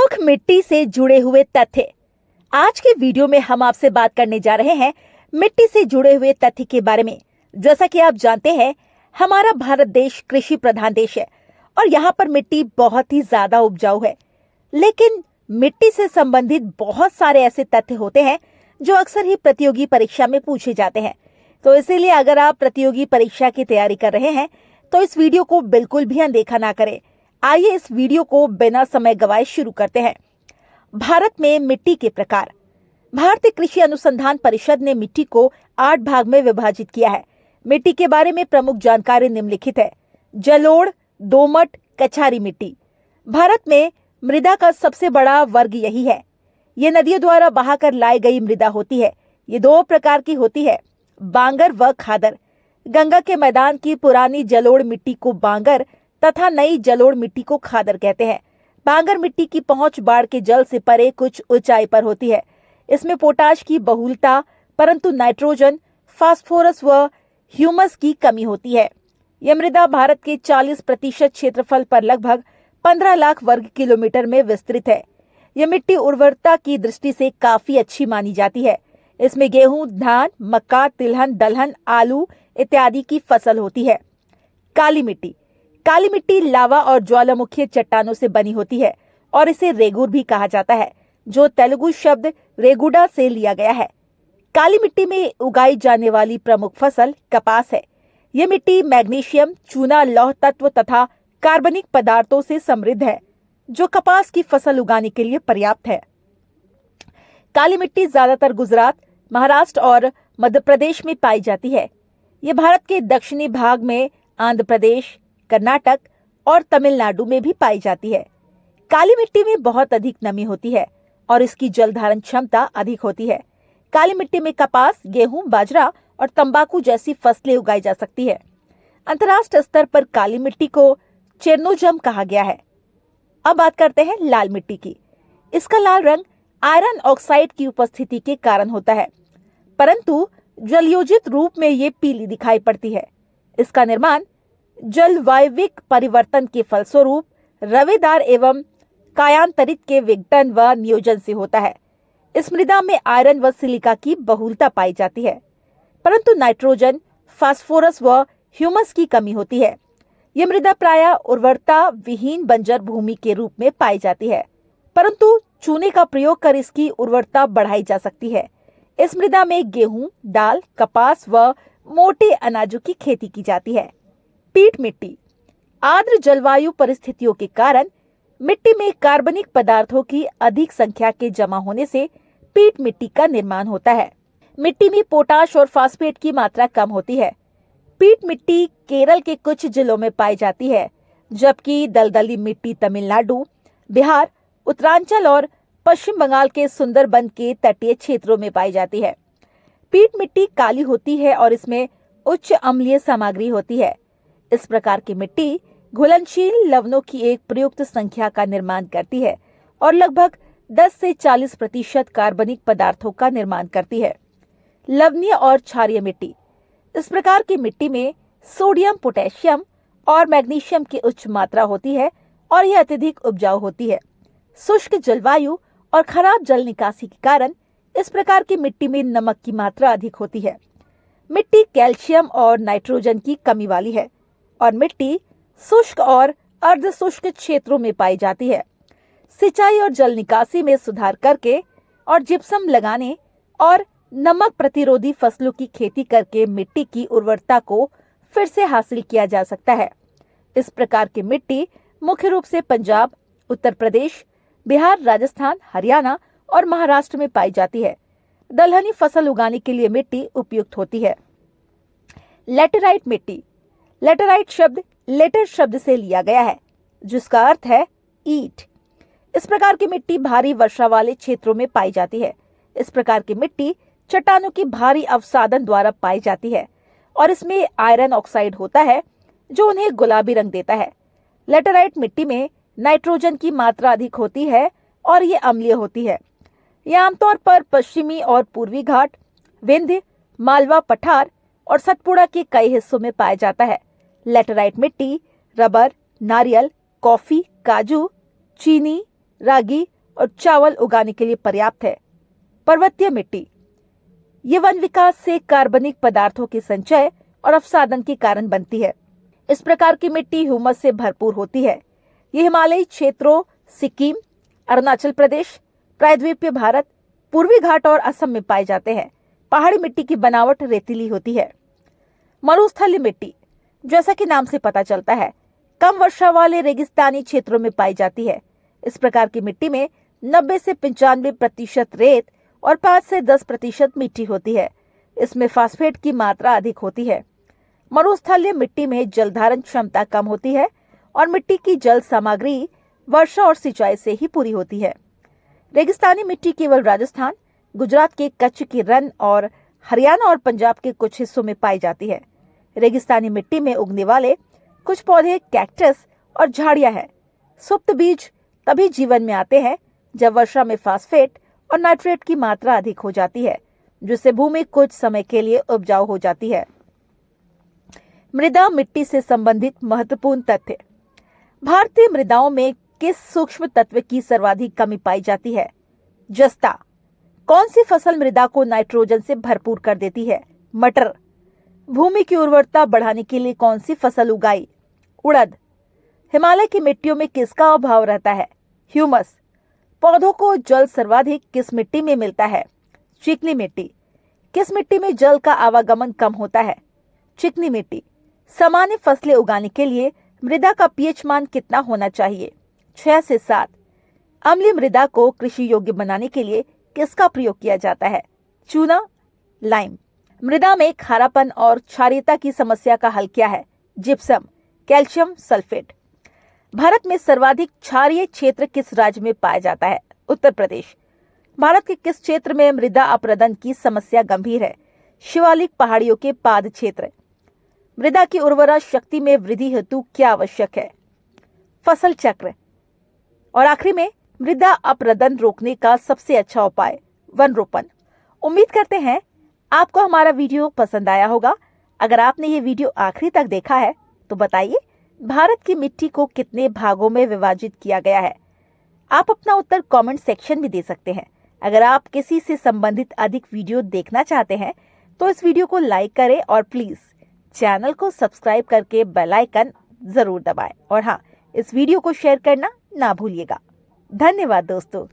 प्रमुख मिट्टी से जुड़े हुए तथ्य। आज के वीडियो में हम आपसे बात करने जा रहे हैं मिट्टी से जुड़े हुए तथ्य के बारे में। जैसा कि आप जानते हैं, हमारा भारत देश कृषि प्रधान देश है और यहाँ पर मिट्टी बहुत ही ज्यादा उपजाऊ है। लेकिन मिट्टी से संबंधित बहुत सारे ऐसे तथ्य होते हैं जो अक्सर ही प्रतियोगी परीक्षा में पूछे जाते हैं। तो इसीलिए अगर आप प्रतियोगी परीक्षा की तैयारी कर रहे हैं तो इस वीडियो को बिल्कुल भी अनदेखा ना करें। आइए इस वीडियो को बिना समय गवाए शुरू करते हैं। भारत में मिट्टी के प्रकार। भारतीय कृषि अनुसंधान परिषद ने मिट्टी को 8 भाग में विभाजित किया है। मिट्टी के बारे में प्रमुख जानकारी निम्नलिखित है। जलोढ़, दोमट, कछारी मिट्टी। भारत में मृदा का सबसे बड़ा वर्ग यही है। ये नदियों द्वारा बहाकर लाई गई मृदा होती है। ये 2 प्रकार की होती है, बांगर व खादर। गंगा के मैदान की पुरानी जलोढ़ मिट्टी को बांगर तथा नई जलोढ़ मिट्टी को खादर कहते हैं। बांगर मिट्टी की पहुंच बाढ़ के जल से परे कुछ ऊंचाई पर होती है। इसमें पोटाश की बहुलता परंतु नाइट्रोजन, फास्फोरस व ह्यूमस की कमी होती है। यह मृदा भारत के 40% क्षेत्रफल पर लगभग 15 लाख वर्ग किलोमीटर में विस्तृत है। यह मिट्टी उर्वरता की दृष्टि से काफी अच्छी मानी जाती है। इसमें गेहूं, धान, मक्का, तिलहन, दलहन, आलू इत्यादि की फसल होती है। काली मिट्टी। काली मिट्टी लावा और ज्वालामुखी चट्टानों से बनी होती है और इसे रेगूर भी कहा जाता है, जो तेलुगु शब्द रेगुडा से लिया गया है। काली मिट्टी में उगाई जाने वाली प्रमुख फसल कपास है। यह मिट्टी मैग्नीशियम, चूना, लौह तत्व तथा कार्बनिक पदार्थों से समृद्ध है, जो कपास की फसल उगाने के लिए पर्याप्त है। काली मिट्टी ज्यादातर गुजरात, महाराष्ट्र और मध्य प्रदेश में पाई जाती है। ये भारत के दक्षिणी भाग में आंध्र प्रदेश, कर्नाटक और तमिलनाडु में भी पाई जाती है। काली मिट्टी में बहुत अधिक नमी होती है और इसकी जल धारण क्षमता अधिक होती है। काली मिट्टी में कपास, गेहूं, बाजरा और तंबाकू जैसी फसलें उगाई जा सकती है। अंतर्राष्ट्रीय स्तर पर काली मिट्टी को चेरनोजम कहा गया है। अब बात करते हैं लाल मिट्टी की। इसका लाल रंग आयरन ऑक्साइड की उपस्थिति के कारण होता है, परंतु जलयोजित रूप में ये पीली दिखाई पड़ती है। इसका निर्माण जलवायविक परिवर्तन के फलस्वरूप रवेदार एवं कायांतरित के विघटन व नियोजन से होता है। इस मृदा में आयरन व सिलिका की बहुलता पाई जाती है, परंतु नाइट्रोजन, फास्फोरस व ह्यूमस की कमी होती है। यह मृदा प्रायः उर्वरता विहीन बंजर भूमि के रूप में पाई जाती है, परंतु चूने का प्रयोग कर इसकी उर्वरता बढ़ाई जा सकती है। इस मृदा में गेहूं, दाल, कपास व मोटे अनाजों की खेती की जाती है। पीट मिट्टी। आर्द्र जलवायु परिस्थितियों के कारण मिट्टी में कार्बनिक पदार्थों की अधिक संख्या के जमा होने से पीट मिट्टी का निर्माण होता है। मिट्टी में पोटाश और फास्फेट की मात्रा कम होती है। पीट मिट्टी केरल के कुछ जिलों में पाई जाती है, जबकि दलदली मिट्टी तमिलनाडु, बिहार, उत्तरांचल और पश्चिम बंगाल के सुंदरबन के तटीय क्षेत्रों में पाई जाती है। पीट मिट्टी काली होती है और इसमें उच्च अम्लीय सामग्री होती है। इस प्रकार की मिट्टी घुलनशील लवणों की एक प्रयुक्त संख्या का निर्माण करती है और लगभग 10 से 40% कार्बनिक पदार्थों का निर्माण करती है। लवणीय और क्षारीय मिट्टी। इस प्रकार की मिट्टी में सोडियम, पोटेशियम और मैग्नीशियम की उच्च मात्रा होती है और यह अत्यधिक उपजाऊ होती है। शुष्क जलवायु और खराब जल निकासी के कारण इस प्रकार की मिट्टी में नमक की मात्रा अधिक होती है। मिट्टी कैल्शियम और नाइट्रोजन की कमी वाली है और मिट्टी शुष्क और अर्ध शुष्क क्षेत्रों में पाई जाती है। सिंचाई और जल निकासी में सुधार करके और जिप्सम लगाने और नमक प्रतिरोधी फसलों की खेती करके मिट्टी की उर्वरता को फिर से हासिल किया जा सकता है। इस प्रकार की मिट्टी मुख्य रूप से पंजाब, उत्तर प्रदेश, बिहार, राजस्थान, हरियाणा और महाराष्ट्र में पाई जाती है। दलहनी फसल उगाने के लिए मिट्टी उपयुक्त होती है। लेटेराइट मिट्टी। लेटेराइट शब्द लेटर शब्द से लिया गया है, जिसका अर्थ है ईंट। इस प्रकार की मिट्टी भारी वर्षा वाले क्षेत्रों में पाई जाती है। इस प्रकार की मिट्टी चट्टानों की भारी अवसादन द्वारा पाई जाती है और इसमें आयरन ऑक्साइड होता है, जो उन्हें गुलाबी रंग देता है। लेटेराइट मिट्टी में नाइट्रोजन की मात्रा अधिक होती है और ये अम्लीय होती है। यह आमतौर पर पश्चिमी और पूर्वी घाट, विंध्य, मालवा पठार और सतपुड़ा के कई हिस्सों में पाया जाता है। लेटेराइट मिट्टी रबर, नारियल, कॉफी, काजू, चीनी, रागी और चावल उगाने के लिए पर्याप्त है। पर्वतीय मिट्टी, ये वन विकास से कार्बनिक पदार्थों के संचय और अवसादन के कारण बनती है। इस प्रकार की मिट्टी ह्यूमस से भरपूर होती है। ये हिमालयी क्षेत्रों, सिक्किम, अरुणाचल प्रदेश, प्रायद्वीपीय भारत, पूर्वी घाट और असम में पाए जाते हैं। पहाड़ी मिट्टी की बनावट रेतीली होती है। मरुस्थलीय मिट्टी, जैसा कि नाम से पता चलता है, कम वर्षा वाले रेगिस्तानी क्षेत्रों में पाई जाती है। इस प्रकार की मिट्टी में 90 से 95% रेत और 5 से 10% मिट्टी होती है। इसमें फास्फेट की मात्रा अधिक होती है। मरुस्थलीय मिट्टी में जलधारण क्षमता कम होती है और मिट्टी की जल सामग्री वर्षा और सिंचाई से ही पूरी होती है। रेगिस्तानी मिट्टी केवल राजस्थान, गुजरात के कच्छ की रन और हरियाणा और पंजाब के कुछ हिस्सों में पाई जाती है। रेगिस्तानी मिट्टी में उगने वाले कुछ पौधे कैक्टस और झाड़ियां हैं। सुप्त बीज तभी जीवन में आते हैं जब वर्षा में फास्फेट और नाइट्रेट की मात्रा अधिक हो जाती है, जिससे भूमि कुछ समय के लिए उपजाऊ हो जाती है। मृदा मिट्टी से संबंधित महत्वपूर्ण तथ्य। भारतीय मृदाओं में किस सूक्ष्म तत्व की सर्वाधिक कमी पाई जाती है? जस्ता। कौन सी फसल मृदा को नाइट्रोजन से भरपूर कर देती है? मटर। भूमि की उर्वरता बढ़ाने के लिए कौन सी फसल उगाई? उड़द। हिमालय की मिट्टियों में किसका अभाव रहता है? ह्यूमस। पौधों को जल सर्वाधिक किस मिट्टी में मिलता है? चिकनी मिट्टी। किस मिट्टी में जल का आवागमन कम होता है? चिकनी मिट्टी। सामान्य फसलें उगाने के लिए मृदा का पीएच मान कितना होना चाहिए? 6 से 7। अम्लीय मृदा को कृषि योग्य बनाने के लिए किसका प्रयोग किया जाता है? चूना, लाइम। मृदा में खारापन और क्षारीयता की समस्या का हल क्या है? Gypsum, calcium sulphate. भारत में सर्वाधिक क्षारीय क्षेत्र किस राज्य में पाया जाता है? उत्तर प्रदेश। भारत के किस क्षेत्र में मृदा अपरदन की समस्या गंभीर है? शिवालिक पहाड़ियों के पाद क्षेत्र। मृदा की उर्वरा शक्ति में वृद्धि हेतु क्या आवश्यक है? फसल चक्र। और आखिरी में, मृदा अपरदन रोकने का सबसे अच्छा उपाय? वन रोपण। उम्मीद करते हैं आपको हमारा वीडियो पसंद आया होगा। अगर आपने ये वीडियो आखिरी तक देखा है तो बताइए, भारत की मिट्टी को कितने भागों में विभाजित किया गया है? आप अपना उत्तर कमेंट सेक्शन में दे सकते हैं। अगर आप किसी से संबंधित अधिक वीडियो देखना चाहते हैं तो इस वीडियो को लाइक करें और प्लीज चैनल को सब्सक्राइब करके बेल आइकन जरूर दबाएं। और हाँ, इस वीडियो को शेयर करना ना भूलिएगा। धन्यवाद दोस्तों।